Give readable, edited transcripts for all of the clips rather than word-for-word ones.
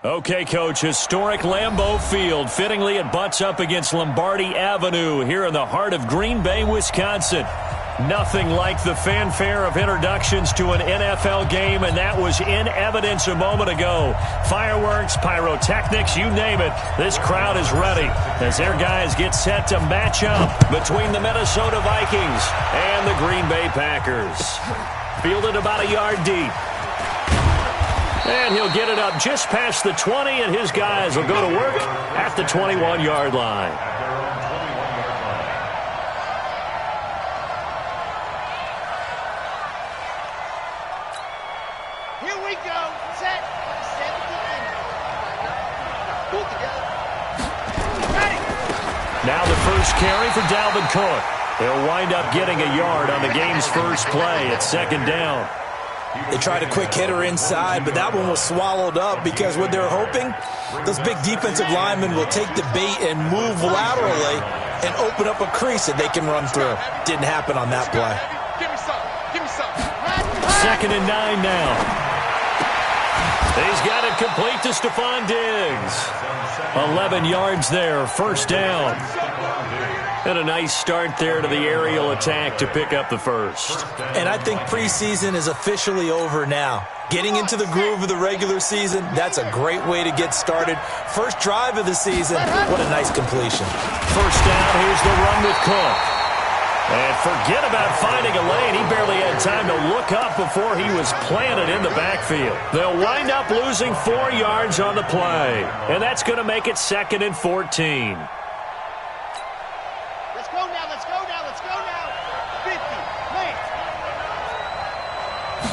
Okay, Coach, historic Lambeau Field. Fittingly, it butts up against Lombardi Avenue here in the heart of Green Bay, Wisconsin. Nothing like the fanfare of introductions to an NFL game, and that was in evidence a moment ago. Fireworks, pyrotechnics, you name it. This crowd is ready as their guys get set to match up between the Minnesota Vikings and the Green Bay Packers. Fielded about a yard deep. And he'll get it up just past the 20, and his guys will go to work at the 21-yard line. Here we go. Set. 17. Pull together. Ready. Now the first carry for Dalvin Cook. He'll wind up getting a yard on the game's first play at second down. They tried a quick hitter inside, but that one was swallowed up because what they're hoping, those big defensive linemen will take the bait and move laterally and open up a crease that they can run through. Didn't happen on that play. Give me some. Give me some. Second and 9 now. He's got it complete to Stephon Diggs. 11 yards there, first down. And a nice start there to the aerial attack to pick up the first. And I think preseason is officially over now. Getting into the groove of the regular season, that's a great way to get started. First drive of the season, what a nice completion. First down, here's the run with Cook. And forget about finding a lane. He barely had time to look up before he was planted in the backfield. They'll wind up losing 4 yards on the play. And that's going to make it second and 14. Let's go now. Let's go now. Let's go now. 50. Man.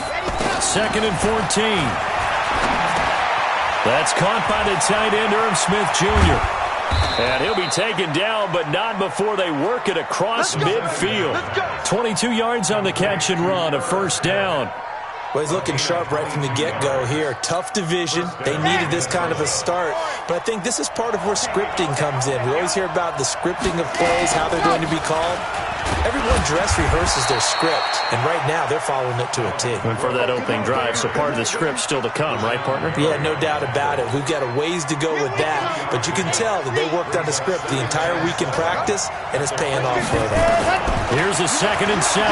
Ready, go. Second and 14. That's caught by the tight end, Irv Smith Jr. And he'll be taken down, but not before they work it across midfield. 22 yards on the catch and run, a first down. Well, he's looking sharp right from the get-go here. Tough division. They needed this kind of a start. But I think this is part of where scripting comes in. We always hear about the scripting of plays, how they're going to be called. Everyone dress rehearses their script, and right now they're following it to a T. And for that opening drive, so part of the script still to come, right, partner? Yeah, no doubt about it. We've got a ways to go with that, but you can tell that they worked on the script the entire week in practice, and it's paying off for them. Here's a second and 7.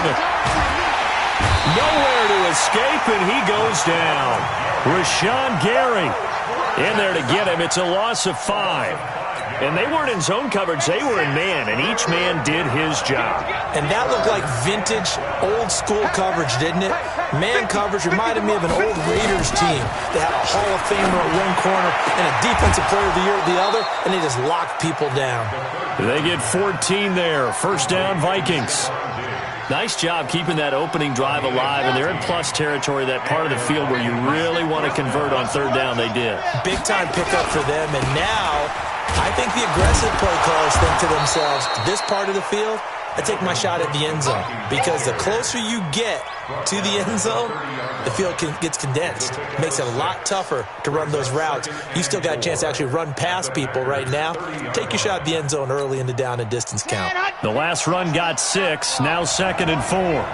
Nowhere to escape, and he goes down. Rashawn Gary in there to get him. It's a loss of 5. And they weren't in zone coverage. They were in man, and each man did his job. And that looked like vintage, old-school coverage, didn't it? Man coverage reminded me of an old Raiders team. They had a Hall of Famer at one corner and a Defensive Player of the Year at the other, and they just locked people down. They get 14 there. First down, Vikings. Nice job keeping that opening drive alive, and they're in plus territory, that part of the field where you really want to convert on third down. They did. Big-time pickup for them, and now I think the aggressive play callers think to themselves, this part of the field, I take my shot at the end zone. Because the closer you get to the end zone, the field gets condensed. Makes it a lot tougher to run those routes. You still got a chance to actually run past people right now. Take your shot at the end zone early in the down and distance count. The last run got 6, now second and 4.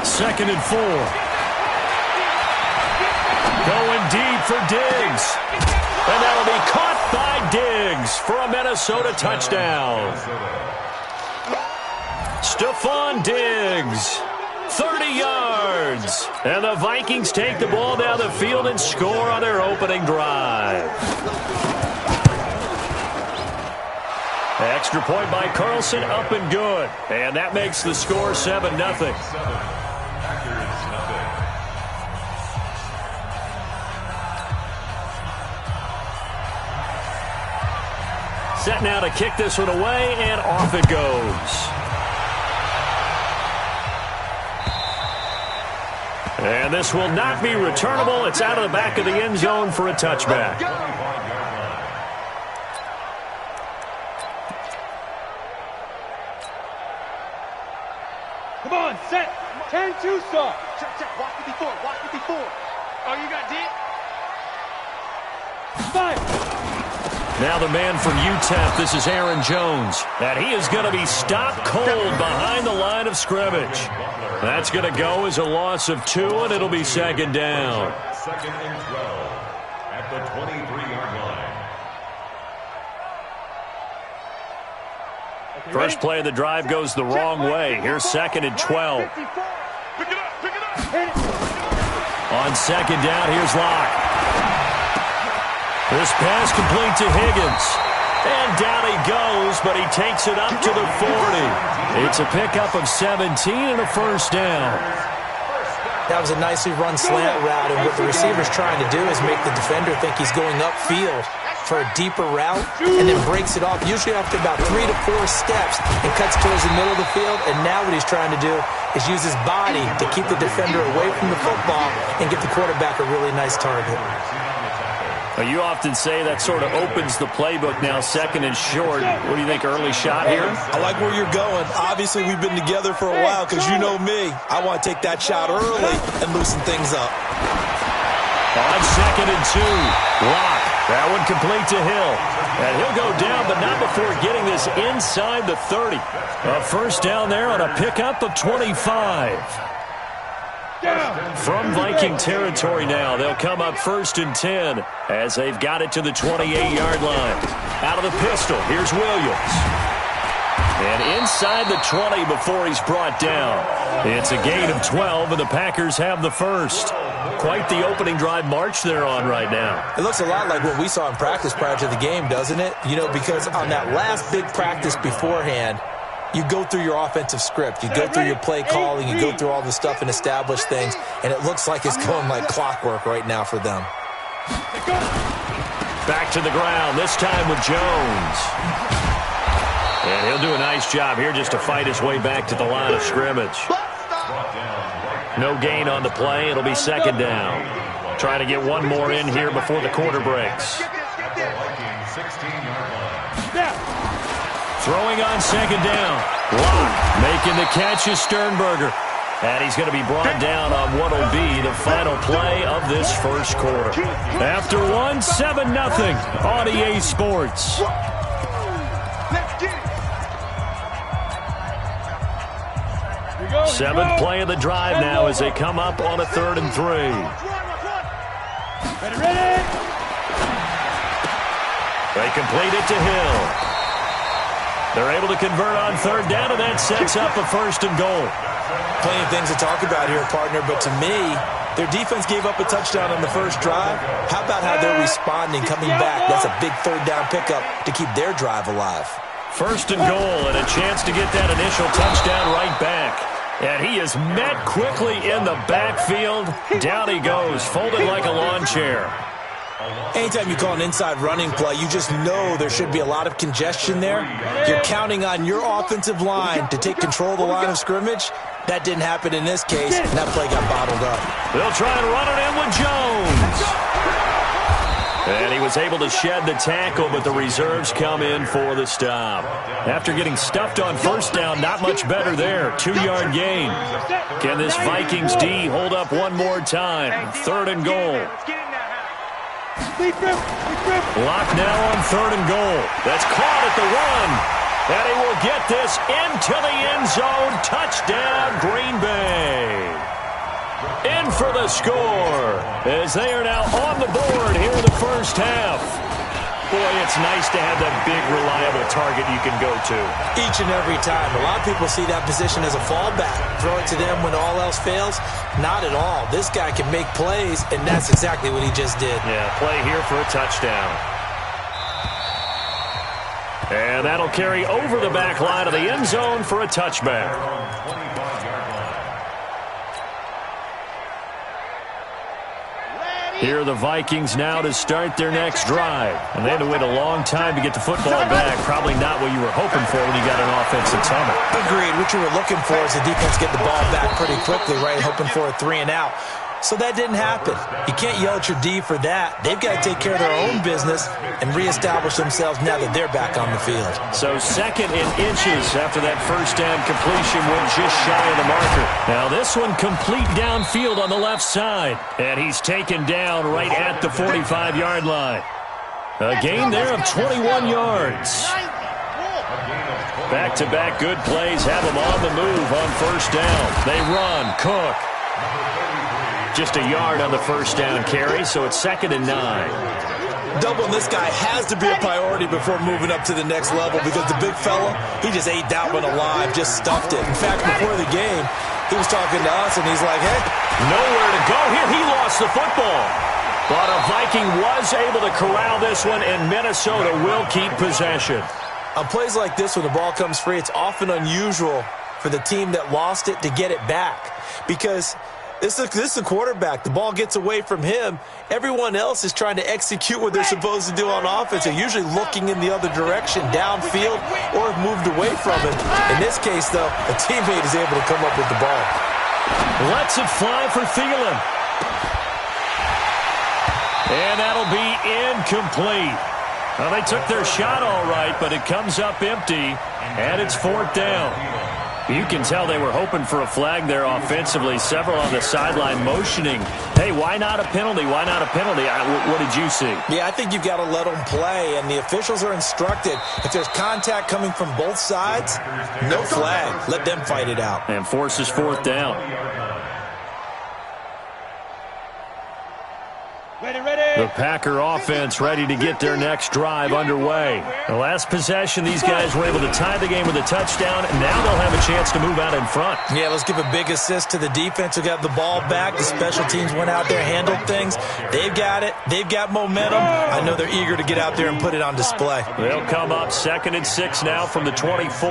Second and 4. Going deep for Diggs. And that'll be caught by Diggs for a Minnesota touchdown. Stephon Diggs, 30 yards. And the Vikings take the ball down the field and score on their opening drive. Extra point by Carlson, up and good. And that makes the score 7-0. Set now to kick this one away, and off it goes. And this will not be returnable. It's out of the back of the end zone for a touchback. Come on, set. 10-2 start. Check. Walk with before. Walk with before. Oh, you got deep? Fire. Now the man from UTEP, this is Aaron Jones. And he is going to be stopped cold behind the line of scrimmage. That's going to go as a loss of 2, and it'll be second down. Second and 12 at the 23-yard line. First play of the drive goes the wrong way. Here's second and 12. Pick it up. On second down, here's Locke. This pass complete to Higgins. And down he goes, but he takes it up to the 40. It's a pickup of 17 and a first down. That was a nicely run slant route, and what the receiver's trying to do is make the defender think he's going upfield for a deeper route, and then breaks it off, usually after about 3 to 4 steps, and cuts towards the middle of the field. And now what he's trying to do is use his body to keep the defender away from the football and get the quarterback a really nice target. You often say that sort of opens the playbook now, second and short. What do you think, early shot here? I like where you're going. Obviously, we've been together for a while because you know me. I want to take that shot early and loosen things up. On second and 2, Locke. That one complete to Hill. And he'll go down, but not before getting this inside the 30. A first down there on a pickup of 25. From Viking territory now, they'll come up first and 10 as they've got it to the 28-yard line. Out of the pistol, here's Williams. And inside the 20 before he's brought down. It's a gain of 12, and the Packers have the first. Quite the opening drive march they're on right now. It looks a lot like what we saw in practice prior to the game, doesn't it? You know, because on that last big practice beforehand, you go through your offensive script. You go through your play calling. You go through all the stuff and establish things. And it looks like it's going like clockwork right now for them. Back to the ground, this time with Jones. And he'll do a nice job here just to fight his way back to the line of scrimmage. No gain on the play. It'll be second down. Trying to get one more in here before the quarter breaks. Throwing on second down. Locke making the catch is Sternberger. And he's going to be brought down on what will be the final play of this first quarter. After one, 7-0 on EA Sports. Seventh play of the drive now as they come up on a 3rd and 3. Ready. They complete it to Hill. They're able to convert on 3rd down, and that sets up a 1st and goal. Plenty of things to talk about here, partner, but to me, their defense gave up a touchdown on the first drive. How about how they're responding, coming back? That's a big 3rd down pickup to keep their drive alive. 1st and goal, and a chance to get that initial touchdown right back. And he is met quickly in the backfield. Down he goes, folded like a lawn chair. Anytime you call an inside running play, you just know there should be a lot of congestion there. You're counting on your offensive line to take control of the line of scrimmage. That didn't happen in this case, and that play got bottled up. They'll try and run it in with Jones. And he was able to shed the tackle, but the reserves come in for the stop. After getting stuffed on 1st down, not much better there. 2-yard gain. Can this Vikings D hold up one more time? 3rd and goal. Locke now on 3rd and goal. That's caught at the 1. And he will get this into the end zone. Touchdown, Green Bay. In for the score as they are now on the board here in the first half. Boy, it's nice to have that big, reliable target you can go to. Each and every time. A lot of people see that position as a fallback. Throw it to them when all else fails. Not at all. This guy can make plays, and that's exactly what he just did. Yeah, play here for a touchdown. And that'll carry over the back line of the end zone for a touchback. Here are the Vikings now to start their next drive. And they had to wait a long time to get the football back. Probably not what you were hoping for when you got an offensive tunnel. Agreed. What you were looking for is the defense get the ball back pretty quickly, right? Hoping for a 3 and out. So that didn't happen. You can't yell at your D for that. They've got to take care of their own business and reestablish themselves now that they're back on the field. So 2nd and inches after that 1st down completion went just shy of the marker. Now this one complete downfield on the left side. And he's taken down right at the 45-yard line. A gain there of 21 yards. Back-to-back good plays have them on the move on first down. They run. Cook. Just a yard on the first down carry, so it's 2nd and 9. Doubling this guy has to be a priority before moving up to the next level because the big fella, he just ate that one alive, just stuffed it. In fact, before the game, he was talking to us, and he's like, hey. Nowhere to go here. He lost the football. But a Viking was able to corral this one, and Minnesota will keep possession. On plays like this, when the ball comes free, it's often unusual for the team that lost it to get it back because this is a quarterback. The ball gets away from him. Everyone else is trying to execute what they're supposed to do on offense. They're usually looking in the other direction, downfield, or have moved away from it. In this case, though, a teammate is able to come up with the ball. Lets it fly for Thielen. And that'll be incomplete. Well, they took their shot all right, but it comes up empty, and it's 4th down. You can tell they were hoping for a flag there offensively. Several on the sideline motioning, hey, why not a penalty? Why not a penalty? What did you see? Yeah, I think you've got to let them play, and the officials are instructed. If there's contact coming from both sides, no flag. Let them fight it out. And forces 4th down. The Packer offense ready to get their next drive underway. The last possession, these guys were able to tie the game with a touchdown, and now they'll have a chance to move out in front. Yeah, let's give a big assist to the defense who got the ball back. The special teams went out there, handled things. They've got it. They've got momentum. I know they're eager to get out there and put it on display. They'll come up 2nd and 6 now from the 24.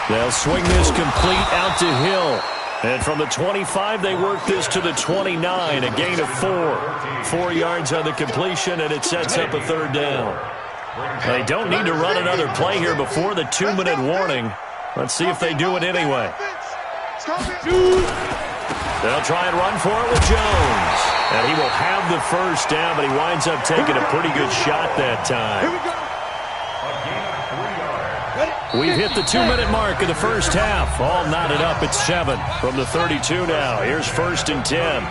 They'll swing this complete out to Hill. And from the 25, they work this to the 29, a gain of 4. 4 yards on the completion, and it sets up a 3rd down. They don't need to run another play here before the 2-minute warning. Let's see if they do it anyway. They'll try and run for it with Jones. And he will have the first down, but he winds up taking a pretty good shot that time. We've hit the 2-minute mark of the first half. All knotted up at 7 from the 32 now. Here's 1st and 10.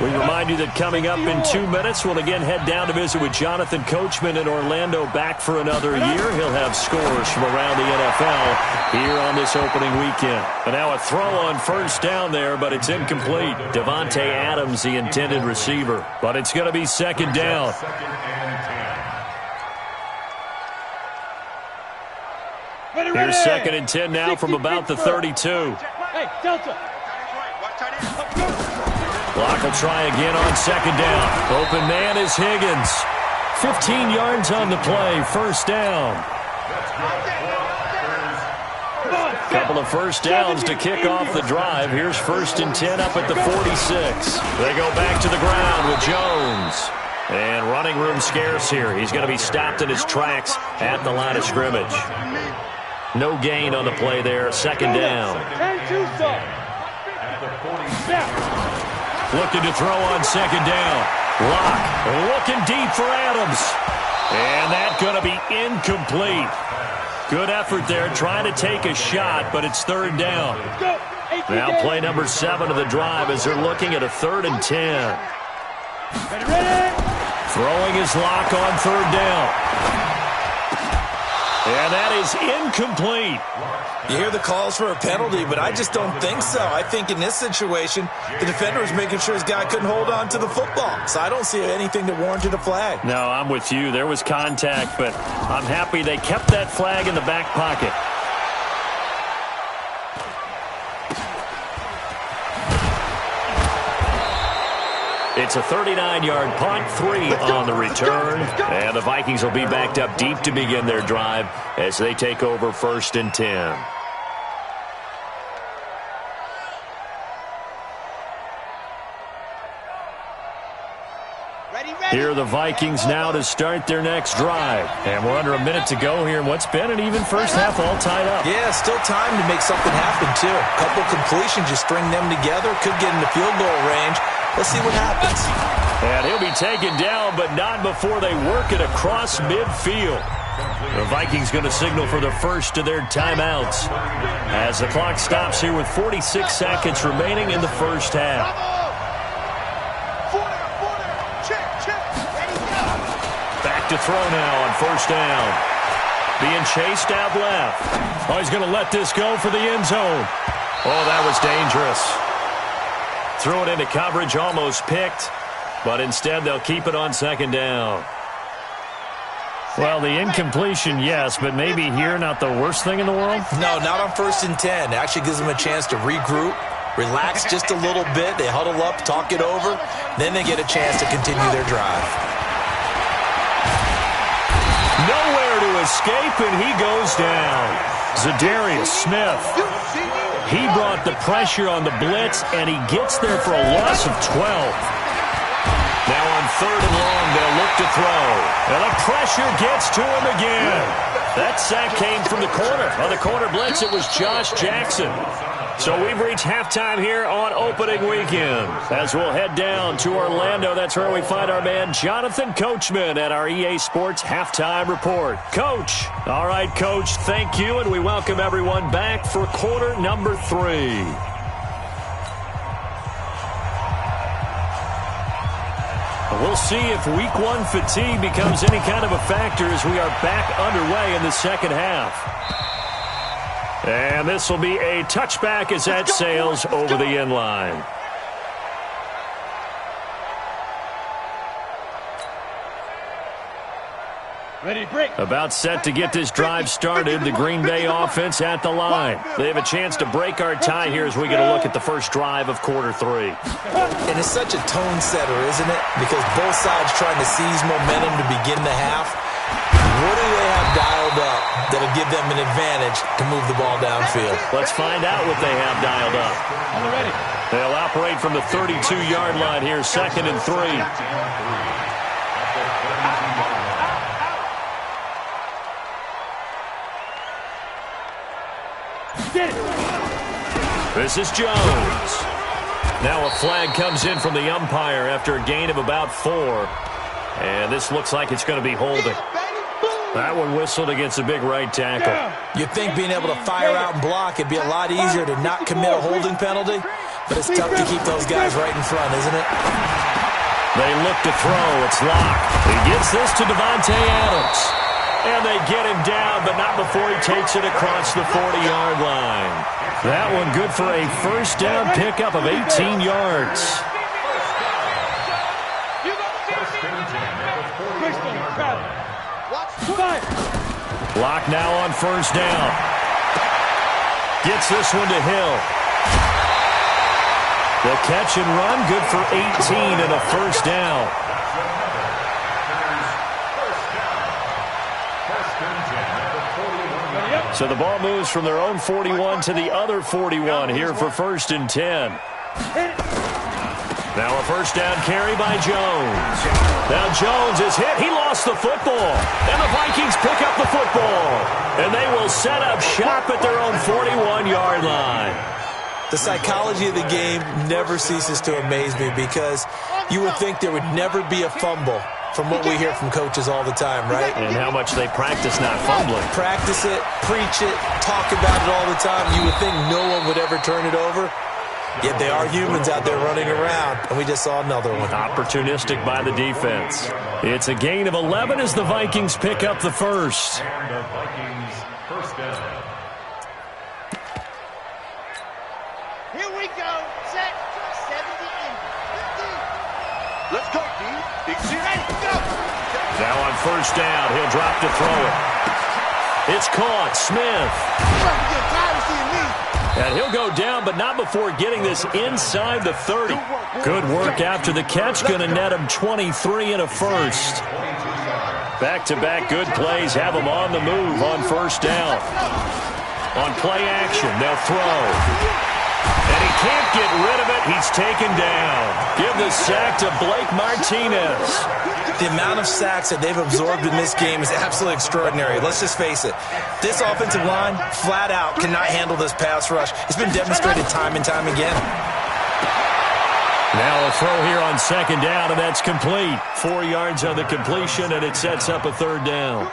We remind you that coming up in 2 minutes, we'll again head down to visit with Jonathan Coachman in Orlando, back for another year. He'll have scores from around the NFL here on this opening weekend. And now a throw on first down there, but it's incomplete. Davante Adams, the intended receiver. But it's going to be 2nd down. Here's 2nd and 10 now from about the 32. Hey, Delta. Block will try again on 2nd down. Open man is Higgins. 15 yards on the play. 1st down. Couple of first downs to kick off the drive. Here's 1st and 10 up at the 46. They go back to the ground with Jones. And running room scarce here. He's going to be stopped in his tracks at the line of scrimmage. No gain on the play there. 2nd down. Looking to throw on 2nd down. Lock looking deep for Adams. And that's going to be incomplete. Good effort there trying to take a shot, but it's 3rd down. Now play number 7 of the drive as they're looking at a 3rd and 10. Throwing his Lock on 3rd down. And that is incomplete. You hear the calls for a penalty, but I just don't think so. I think in this situation, the defender was making sure his guy couldn't hold on to the football. So I don't see anything that warranted a flag. No, I'm with you. There was contact, but I'm happy they kept that flag in the back pocket. It's a 39-yard punt, 3 on the return. And the Vikings will be backed up deep to begin their drive as they take over 1st and 10. Here are the Vikings now to start their next drive. And we're under a minute to go here in what's been an even first half, all tied up. Yeah, still time to make something happen, too. A couple completions, you string them together, could get into field goal range. Let's see what happens. And he'll be taken down, but not before they work it across midfield. The Vikings going to signal for the first of their timeouts as the clock stops here with 46 seconds remaining in the first half. to throw now on first down. Being chased out left. Oh, he's going to let this go for the end zone. Oh, that was dangerous. Threw it into coverage, almost picked, but instead they'll keep it on second down. Well, the incompletion, yes, but maybe here not the worst thing in the world? No, not on 1st and 10. It actually gives them a chance to regroup, relax just a little bit. They huddle up, talk it over, then they get a chance to continue their drive. Nowhere to escape, and he goes down. Zadarius Smith. He brought the pressure on the blitz, and he gets there for a loss of 12. Now on 3rd and long, they'll look to throw. And the pressure gets to him again. That sack came from the corner. On the corner blitz, it was Josh Jackson. So we've reached halftime here on opening weekend. As we'll head down to Orlando, that's where we find our man Jonathan Coachman at our EA Sports Halftime Report. Coach. All right, Coach, thank you, and we welcome everyone back for quarter number 3. We'll see if week 1 fatigue becomes any kind of a factor as we are back underway in the second half. And this will be a touchback as that sails over the end line. Ready, break. About set to get this drive started, the Green Bay offense at the line. They have a chance to break our tie here as we get a look at the first drive of quarter 3. And it's such a tone setter, isn't it? Because both sides trying to seize momentum to begin the half. What do they have dialed up that'll give them an advantage to move the ball downfield? Let's find out what they have dialed up. They'll operate from the 32-yard line here, 2nd and 3. This is Jones. Now a flag comes in from the umpire after a gain of about 4. And this looks like it's going to be holding. That one whistled against a big right tackle. You'd think being able to fire out and block, it'd be a lot easier to not commit a holding penalty. But it's tough to keep those guys right in front, isn't it? They look to throw. It's locked. He gets this to Devontae Adams. And they get him down, but not before he takes it across the 40-yard line. That one good for a first down pickup of 18 yards. Block now on first down. Gets this one to Hill. The catch and run, good for 18 and a first down. So the ball moves from their own 41 to the other 41 here for 1st and 10. Now a first down carry by Jones. Now Jones is hit. He lost the football. And the Vikings pick up the football. And they will set up shop at their own 41-yard line. The psychology of the game never ceases to amaze me because you would think there would never be a fumble from what we hear from coaches all the time, right? And how much they practice not fumbling. Practice it, preach it, talk about it all the time. You would think no one would ever turn it over. Yet they are humans out there running around, and we just saw another one. Opportunistic by the defense. It's a gain of 11 as the Vikings pick up the first. And the Vikings first down. Here we go. Set. 70 in. 15. Let's go, D. Big C. Ready, go. Now on first down, he'll drop to throw it. It's caught. Smith. And he'll go down, but not before getting this inside the 30. Good work after the catch. Going to net him 23 and a first. Back-to-back good plays have him on the move on first down. On play action, they'll throw. And he can't get rid of it. He's taken down. Give the sack to Blake Martinez. The amount of sacks that they've absorbed in this game is absolutely extraordinary. Let's just face it. This offensive line, flat out, cannot handle this pass rush. It's been demonstrated time and time again. Now a throw here on second down, and that's complete. 4 yards on the completion, and it sets up a third down.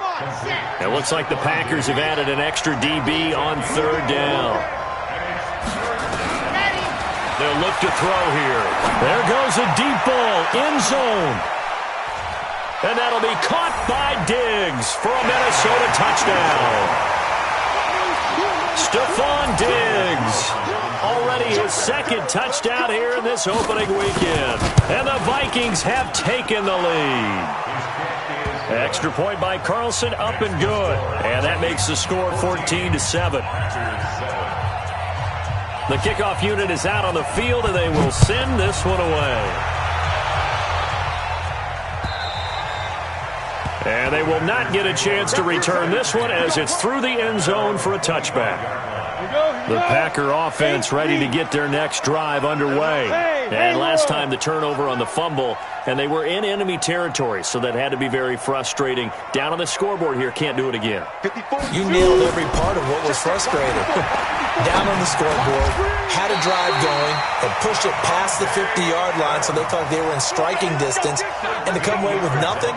It looks like the Packers have added an extra DB on third down. They'll look to throw here. There goes a deep ball, end zone. And that'll be caught by Diggs for a Minnesota touchdown. Stephon Diggs, already his second touchdown here in this opening weekend. And the Vikings have taken the lead. Extra point by Carlson, up and good. And that makes the score 14-7. The kickoff unit is out on the field, and they will send this one away. And they will not get a chance to return this one as it's through the end zone for a touchback. The Packer offense ready to get their next drive underway. And last time the turnover on the fumble, and they were in enemy territory, so that had to be very frustrating. Down on the scoreboard here, can't do it again. You nailed every part of what was frustrating. Down on the scoreboard, had a drive going, and pushed it past the 50-yard line so they felt they were in striking distance, and to come away with nothing,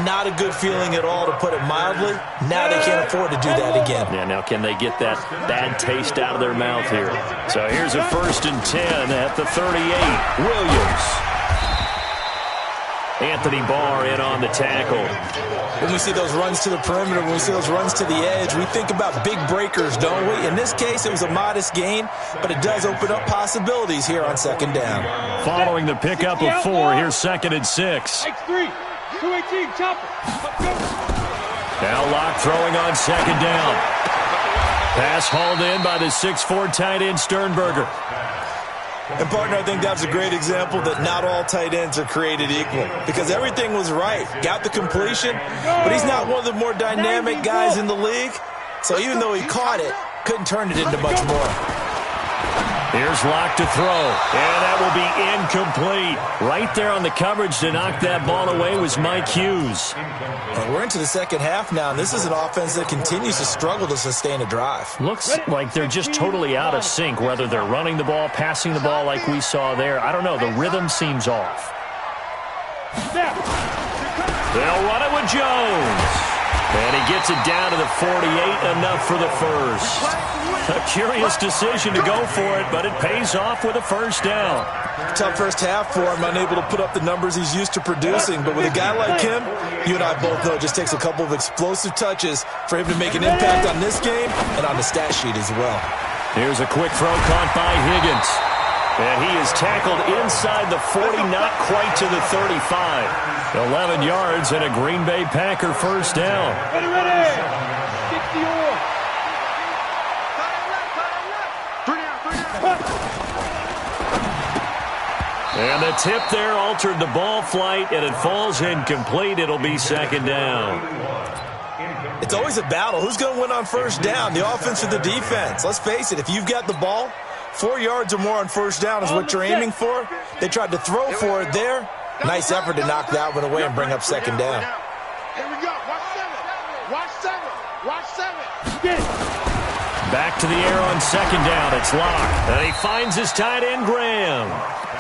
not a good feeling at all, to put it mildly. Now they can't afford to do that again. Yeah, now can they get that bad taste out of their mouth here? So here's a 1st and 10 at the 38. Williams. Anthony Barr in on the tackle. When we see those runs to the perimeter, when we see those runs to the edge, we think about big breakers, don't we? In this case, it was a modest gain, but it does open up possibilities here on 2nd down. Following the pickup of 4, here's 2nd and 6. 218, chopper. Now Locke throwing on 2nd down. Pass hauled in by the 6'4" tight end Sternberger. And, partner, I think that's a great example that not all tight ends are created equal, because everything was right. Got the completion, but he's not one of the more dynamic guys in the league. So even though he caught it, couldn't turn it into much more. Here's Locke to throw, and that will be incomplete. Right there on the coverage to knock that ball away was Mike Hughes. And we're into the second half now, and this is an offense that continues to struggle to sustain a drive. Looks like they're just totally out of sync, whether they're running the ball, passing the ball like we saw there. I don't know. The rhythm seems off. They'll run it with Jones. And he gets it down to the 48, enough for the first. A curious decision to go for it, but it pays off with a 1st down. Tough first half for him, unable to put up the numbers he's used to producing. But with a guy like him, you and I both know it just takes a couple of explosive touches for him to make an impact on this game and on the stat sheet as well. Here's a quick throw caught by Higgins. And he is tackled inside the 40, not quite to the 35. 11 yards and a Green Bay Packer 1st down. Ready. 60-yard. And the tip there altered the ball flight, and it falls incomplete. It'll be 2nd down. It's always a battle. Who's going to win on 1st down, the offense or the defense? Let's face it, if you've got the ball, 4 yards or more on 1st down is what you're aiming for. They tried to throw for it there. Nice effort to knock that one away and bring up 2nd down. Here we go. Watch 7. Watch 7. Back to the air on 2nd down. It's Locke. And he finds his tight end, Graham.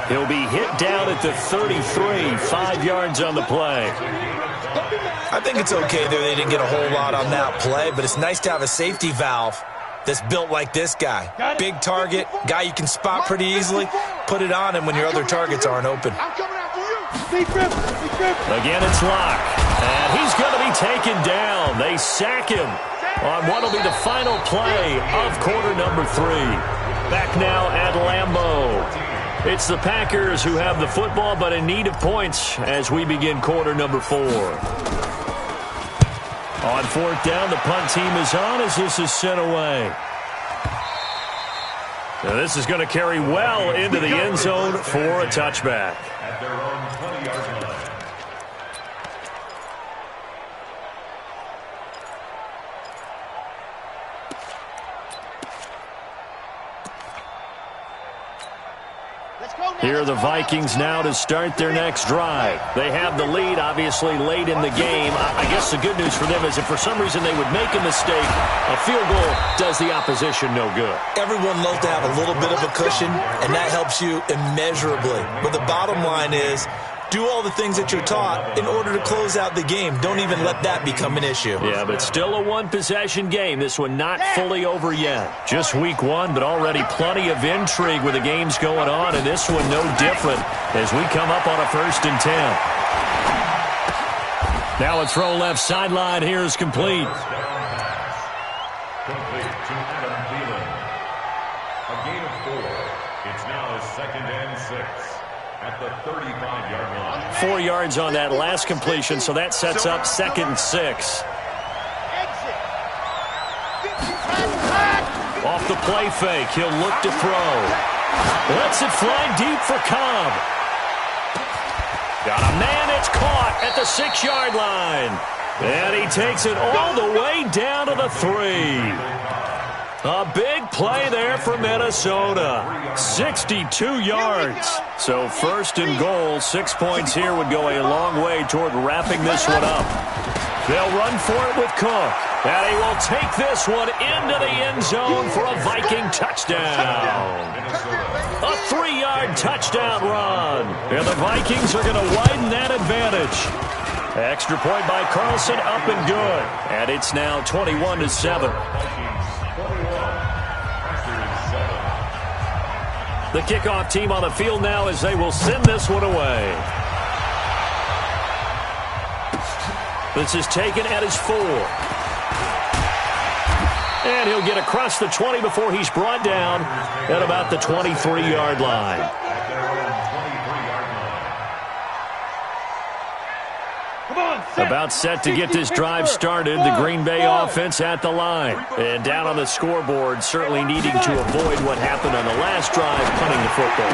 He'll be hit down at the 33, 5 yards on the play. I think it's okay there. They didn't get a whole lot on that play, but it's nice to have a safety valve that's built like this guy. Big target, guy you can spot pretty easily. Put it on him when your other targets aren't open. I'm coming after you. Again, it's Locke. And he's going to be taken down. They sack him on what will be the final play of quarter number 3. Back now at Lambeau. It's the Packers who have the football, but in need of points as we begin quarter number 4. On 4th down, the punt team is on as this is sent away. Now this is going to carry well into the end zone for a touchback. At their own 20-yard line. Here are the Vikings now to start their next drive. They have the lead, obviously, late in the game. I guess the good news for them is if for some reason they would make a mistake, a field goal does the opposition no good. Everyone loves to have a little bit of a cushion, and that helps you immeasurably. But the bottom line is, do all the things that you're taught in order to close out the game. Don't even let that become an issue. Yeah, but still a one-possession game. This one not fully over yet. Just week 1, but already plenty of intrigue with the games going on, and this one no different as we come up on a 1st and 10. Now a throw left sideline here is complete. Complete to Adam Thielen. A gain of 4. It's now 2nd and 6 at the 35-yard line. 4 yards on that last completion, so that sets up 2nd and 6. Off the play fake, he'll look to throw. Lets it fly deep for Cobb. Got a man, it's caught at the 6-yard line. And he takes it all the way down to the 3. A big play there for Minnesota. 62 yards. So 1st and goal, 6 points here would go a long way toward wrapping this one up. They'll run for it with Cook. And he will take this one into the end zone for a Viking touchdown. A 3-yard touchdown run. And the Vikings are going to widen that advantage. Extra point by Carlson, up and good. And it's now 21-7. The kickoff team on the field now as they will send this one away. This is taken at his 4. And he'll get across the 20 before he's brought down at about the 23-yard line. About set to get this drive started. The Green Bay offense at the line. And down on the scoreboard, certainly needing to avoid what happened on the last drive, punting the football.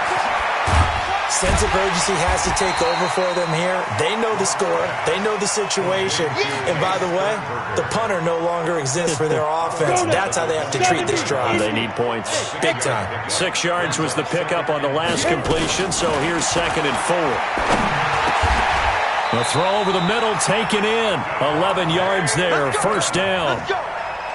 Sense of urgency has to take over for them here. They know the score. They know the situation. And by the way, the punter no longer exists for their offense. That's how they have to treat this drive. They need points. Big time. 6 yards was the pickup on the last completion, so here's 2nd and 4. The throw over the middle taken in. 11 yards there, 1st down.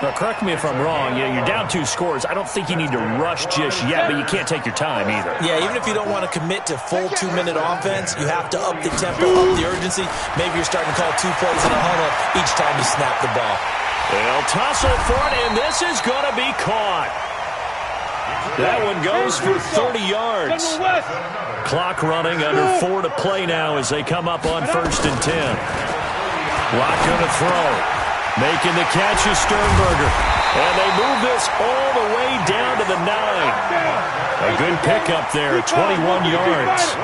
Now, correct me if I'm wrong. Yeah, you're down 2 scores. I don't think you need to rush just yet, but you can't take your time either. Yeah, even if you don't want to commit to full 2-minute offense, you have to up the tempo, up the urgency. Maybe you're starting to call 2 plays in a huddle each time you snap the ball. They'll tussle for it, and this is going to be caught. That one goes for 30 yards. Clock running, under 4 to play now as they come up on 1st and 10. Lock going to throw. Making the catch is Sternberger. And they move this all the way down to the 9. A good pickup there, 21 yards.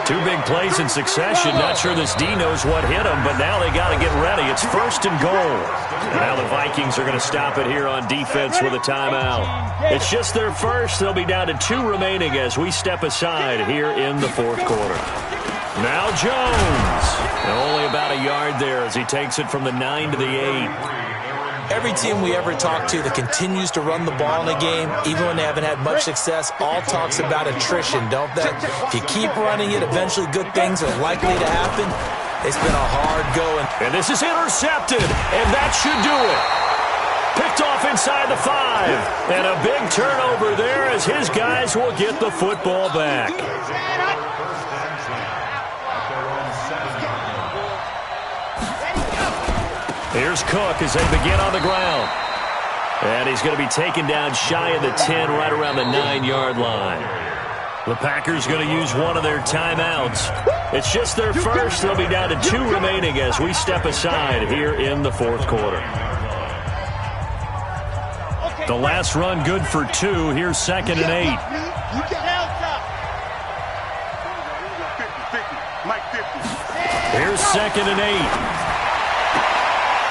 2 big plays in succession. Not sure this D knows what hit him, but now they got to get ready. It's 1st and goal. And now the Vikings are going to stop it here on defense with a timeout. It's just their first. They'll be down to 2 remaining as we step aside here in the 4th quarter. Now Jones. Only about a yard there as he takes it from the 9 to the 8. Every team we ever talk to that continues to run the ball in a game, even when they haven't had much success, all talks about attrition, don't they? If you keep running it, eventually good things are likely to happen. It's been a hard going. And this is intercepted, and that should do it. Picked off inside the 5. And a big turnover there as his guys will get the football back. Here's Cook as they begin on the ground. And he's going to be taken down shy of the 10, right around the 9-yard line. The Packers going to use one of their timeouts. It's just their first. They'll be down to 2 remaining as we step aside here in the 4th quarter. The last run good for 2. Here's 2nd and 8. Here's 2nd and 8.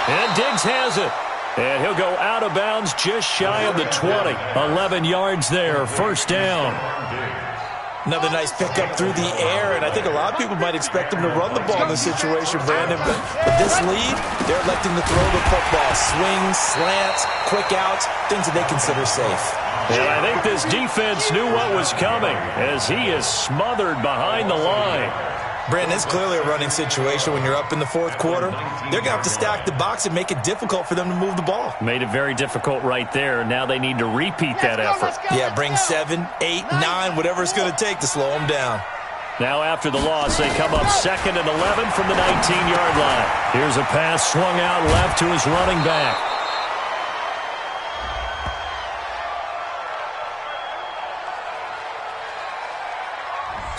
And Diggs has it. And he'll go out of bounds just shy of the 20. 11 yards there, 1st down. Another nice pickup through the air, and I think a lot of people might expect him to run the ball in this situation, Brandon. But with this lead, they're electing to throw the football. Swings, slants, quick outs, things that they consider safe. And I think this defense knew what was coming as he is smothered behind the line. Brandon, it's clearly a running situation when you're up in the 4th quarter. They're going to have to stack the box and make it difficult for them to move the ball. Made it very difficult right there. Now they need to repeat that effort. Yeah, bring 7, 8, 9, whatever it's going to take to slow them down. Now after the loss, they come up 2nd and 11 from the 19-yard line. Here's a pass swung out left to his running back.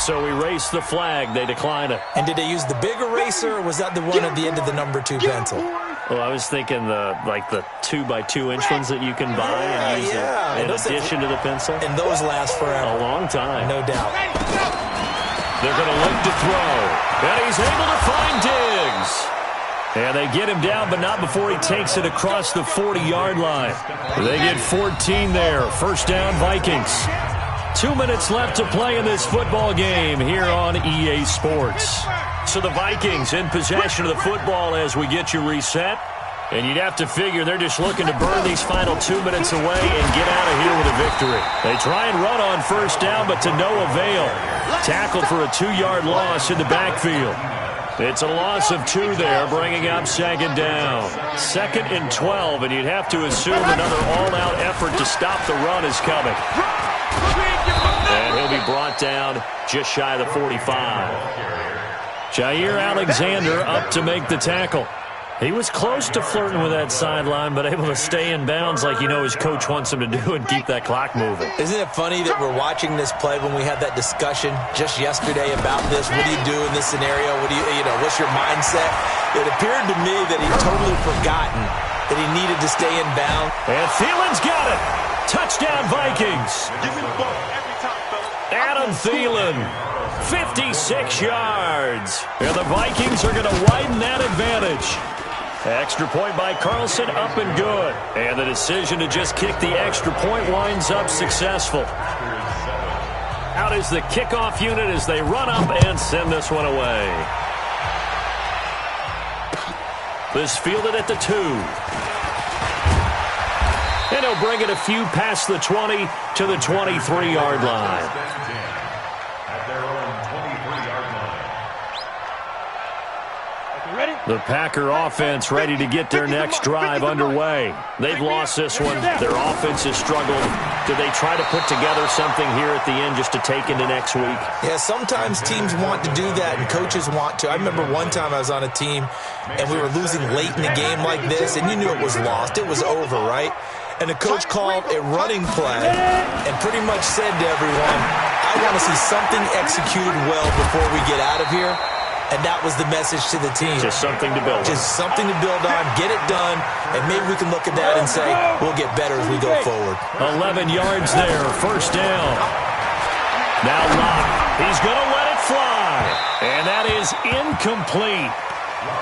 So erase the flag. They decline it. And did they use the big eraser, or was that the one at the end of the number 2 pencil? Well, I was thinking the 2x2-inch ones that you can buy and use in addition to the pencil. And those last forever. A long time. No doubt. They're going to look to throw. And he's able to find Diggs. And they get him down, but not before he takes it across the 40-yard line. They get 14 there. First down, Vikings. 2 minutes left to play in this football game here on EA Sports. So the Vikings in possession of the football as we get you reset. And you'd have to figure they're just looking to burn these final 2 minutes away and get out of here with a victory. They try and run on first down, but to no avail. Tackled for a 2-yard loss in the backfield. It's a loss of 2 there, bringing up second down. 2nd and 12, and you'd have to assume another all-out effort to stop the run is coming. And he'll be brought down just shy of the 45. Jair Alexander up to make the tackle. He was close to flirting with that sideline, but able to stay in bounds like his coach wants him to do and keep that clock moving. Isn't it funny that we're watching this play when we had that discussion just yesterday about this? What do you do in this scenario? What do what's your mindset? It appeared to me that he'd totally forgotten that he needed to stay in bounds. And Thielen's got it. Touchdown, Vikings. Give me the ball every time, fella. Adam Thielen, 56 yards. And the Vikings are going to widen that advantage. Extra point by Carlson, up and good. And the decision to just kick the extra point winds up successful. Out is the kickoff unit as they run up and send this one away. This fielded at the 2. And he'll bring it a few past the 20 to the 23-yard line. The Packer offense ready to get their next drive underway. They've lost this one. Their offense has struggled. Do they try to put together something here at the end just to take into next week? Yeah, sometimes teams want to do that and coaches want to. I remember one time I was on a team and we were losing late in the game like this, and you knew it was lost. It was over, right? And the coach called a running play and pretty much said to everyone, I want to see something executed well before we get out of here. And that was the message to the team. Just something to build on. Just something to build on, get it done, and maybe we can look at that and say, we'll get better as we go forward. 11 yards there, first down. Now Locke, he's going to let it fly. And that is incomplete.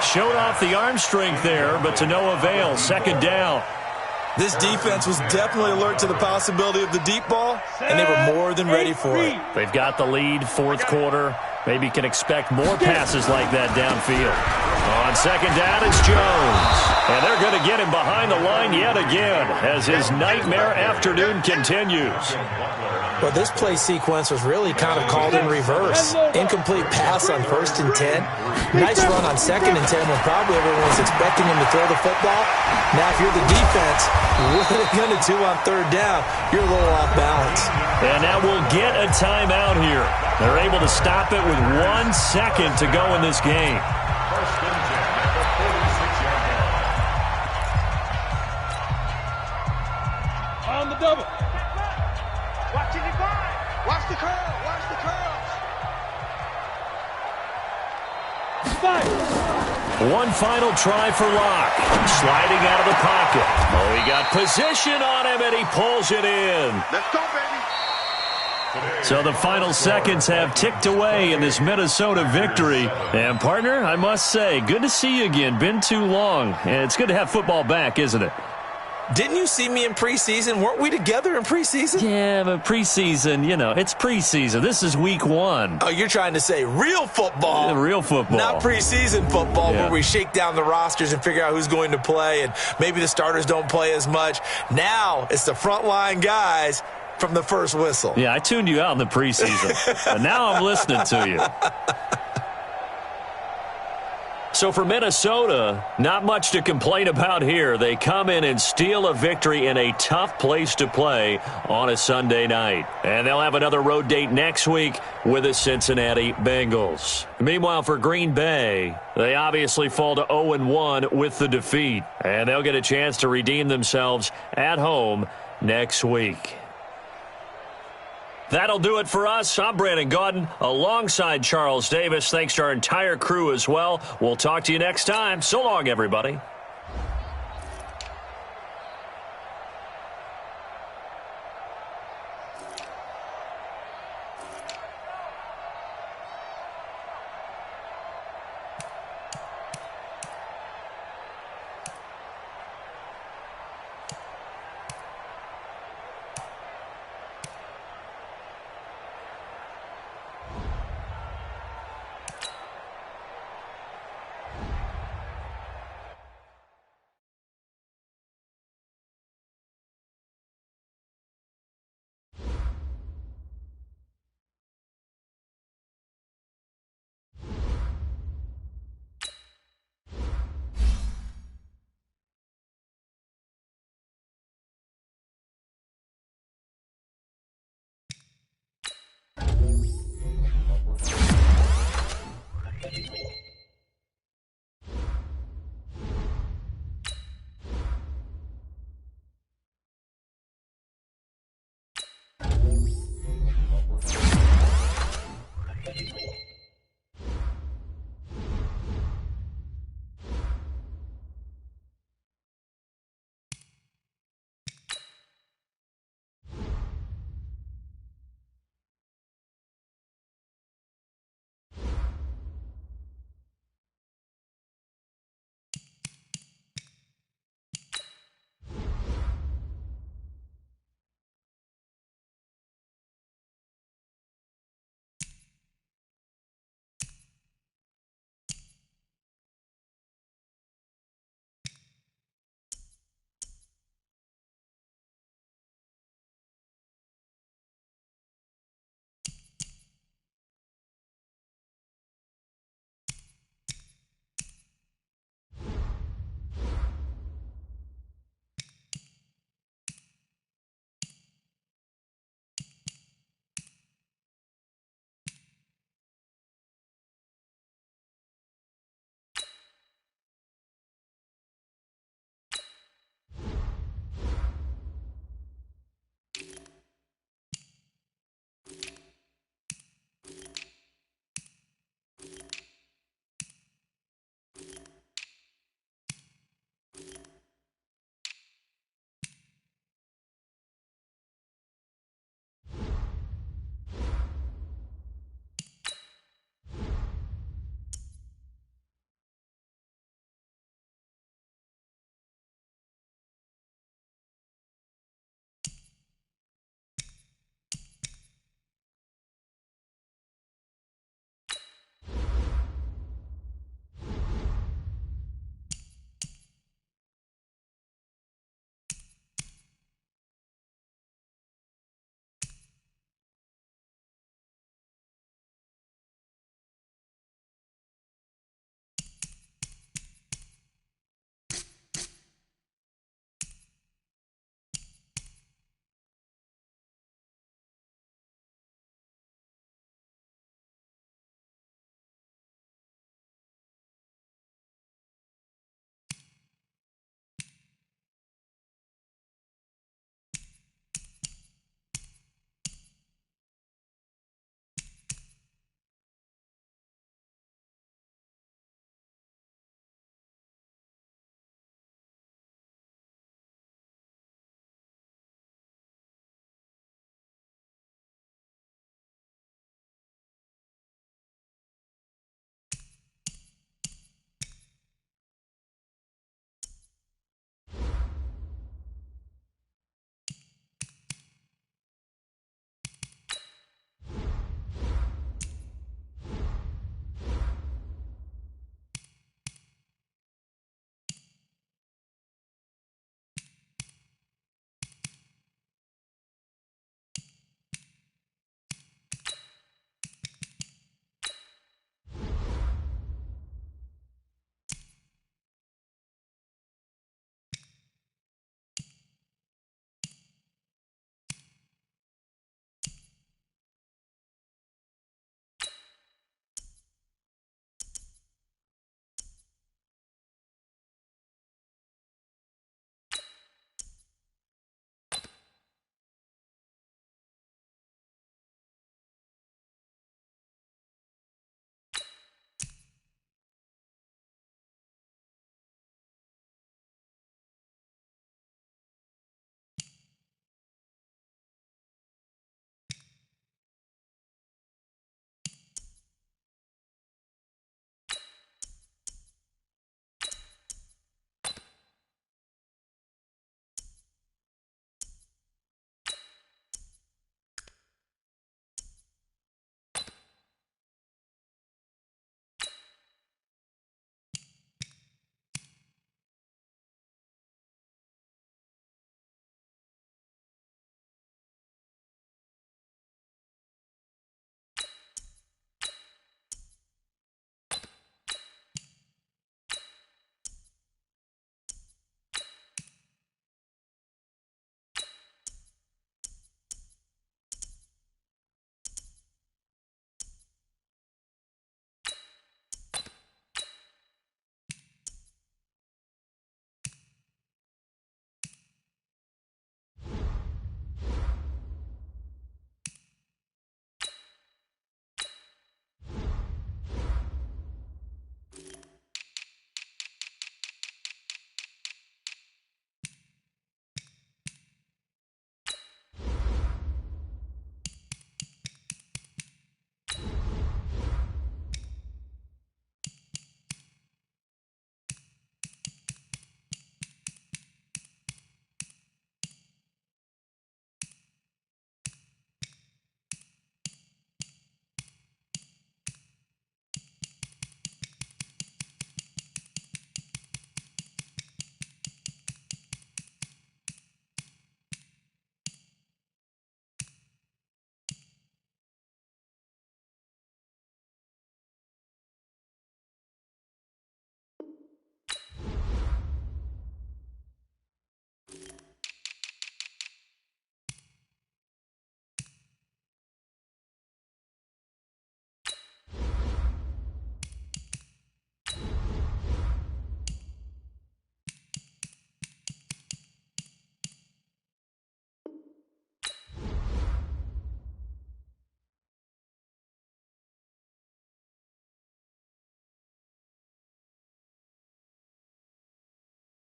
Showed off the arm strength there, but to no avail, second down. This defense was definitely alert to the possibility of the deep ball, and they were more than ready for it. They've got the lead, fourth quarter. Maybe can expect more passes like that downfield. On second down, it's Jones. And they're going to get him behind the line yet again as his nightmare afternoon continues. Well, this play sequence was really kind of called in reverse. Incomplete pass on 1st and 10. Nice run on 2nd and 10 when probably everyone was expecting him to throw the football. Now, if you're the defense, what are they going to do on 3rd down? You're a little off balance. And now we'll get a timeout here. They're able to stop it with 1 second to go in this game. On the double. Watch it divide. Watch the curl. Watch the curls. Fire. One final try for Locke. Sliding out of the pocket. Oh, he got position on him, and he pulls it in. Let's go, baby. So the final seconds have ticked away in this Minnesota victory. And, partner, I must say, good to see you again. Been too long. And it's good to have football back, isn't it? Didn't you see me in preseason? Weren't we together in preseason? Yeah, but preseason, it's preseason. This is week 1. Oh, you're trying to say real football. Real football. Not preseason football Yeah. where we shake down the rosters and figure out who's going to play, and maybe the starters don't play as much. Now it's the frontline guys from the first whistle. Yeah, I tuned you out in the preseason. And now I'm listening to you. So for Minnesota, not much to complain about here. They come in and steal a victory in a tough place to play on a Sunday night. And they'll have another road date next week with the Cincinnati Bengals. Meanwhile, for Green Bay, they obviously fall to 0-1 with the defeat. And they'll get a chance to redeem themselves at home next week. That'll do it for us. I'm Brandon Gaudin alongside Charles Davis. Thanks to our entire crew as well. We'll talk to you next time. So long, everybody.